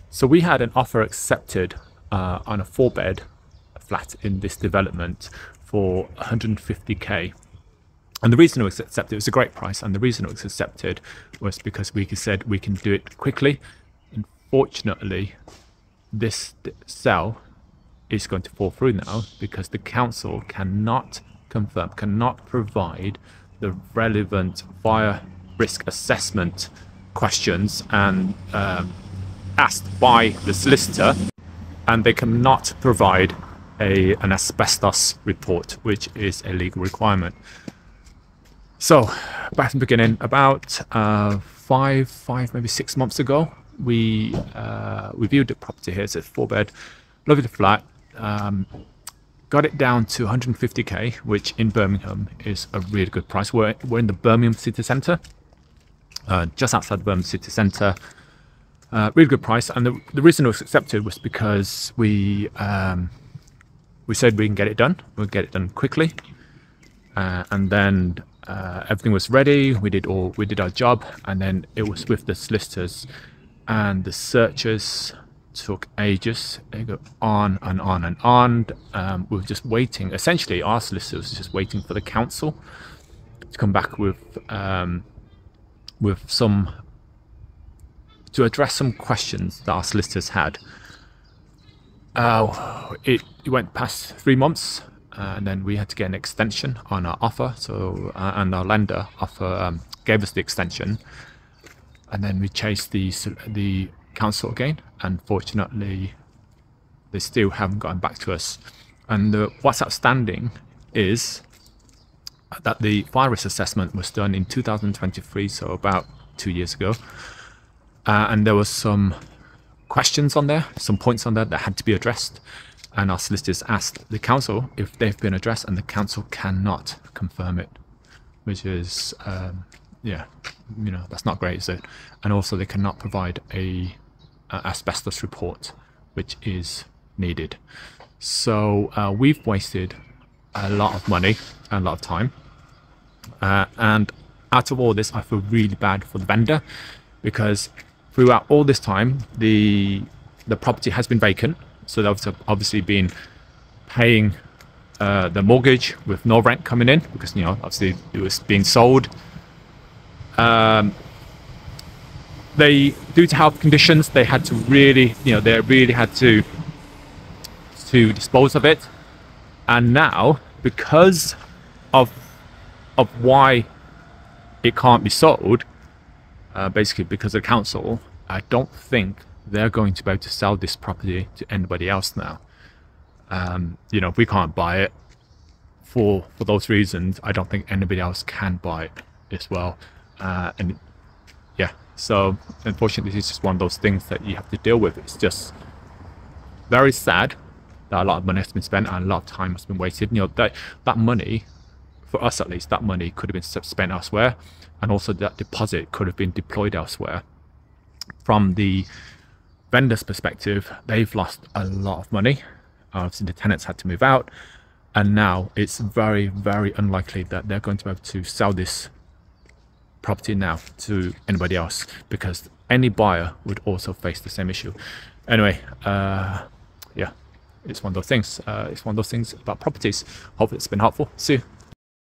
So we had an offer accepted on a 4-bed flat in this development for 150k. And the reason it was accepted, it was a great price, and the reason it was accepted was because we said we can do it quickly. Unfortunately, this sale is going to fall through now because the council cannot confirm, cannot provide the relevant fire risk assessment questions and asked by the solicitor, and they cannot provide an asbestos report, which is a legal requirement. So back from the beginning, about five, maybe 6 months ago, we viewed the property here. It's a 4-bed, lovely flat. Got it down to 150k, which in Birmingham is a really good price. We're in the Birmingham city centre, just outside the Birmingham city centre. Really good price, and the reason it was accepted was because we said we can get it done. We'll get it done quickly, and then everything was ready. We did our job, and then it was with the solicitors, and the searches took ages. They go on and on and on. We were just waiting. Essentially, our solicitors were just waiting for the council to come back with some, to address some questions that our solicitors had. It went past 3 months, and then we had to get an extension on our offer. So and our lender gave us the extension, and then we chased the council again. Unfortunately, they still haven't gotten back to us. And what's outstanding is that the fire risk assessment was done in 2023, so about 2 years ago. And there was some questions on there, some points on there that had to be addressed. And our solicitors asked the council if they've been addressed, and the council cannot confirm it, which is, yeah, you know, that's not great, is it? And also they cannot provide a asbestos report, which is needed. So we've wasted a lot of money and a lot of time. And out of all this, I feel really bad for the vendor, because throughout all this time, the property has been vacant. So they've obviously been paying the mortgage with no rent coming in, because, you know, obviously it was being sold. They, due to health conditions, they had to really, you know, they really had to dispose of it. And now, because of why it can't be sold, basically because of the council, I don't think they're going to be able to sell this property to anybody else now. You know, if we can't buy it for those reasons, I don't think anybody else can buy it as well. And yeah, so unfortunately, it's just one of those things that you have to deal with. It's just very sad that a lot of money has been spent and a lot of time has been wasted. You know, that money, for us at least, that money could have been spent elsewhere, and also that deposit could have been deployed elsewhere. From the vendor's perspective, they've lost a lot of money. Obviously, the tenants had to move out, and now it's very, very unlikely that they're going to be able to sell this property now to anybody else, because any buyer would also face the same issue. Anyway, yeah, it's one of those things. It's one of those things about properties. Hopefully it's been helpful. See you.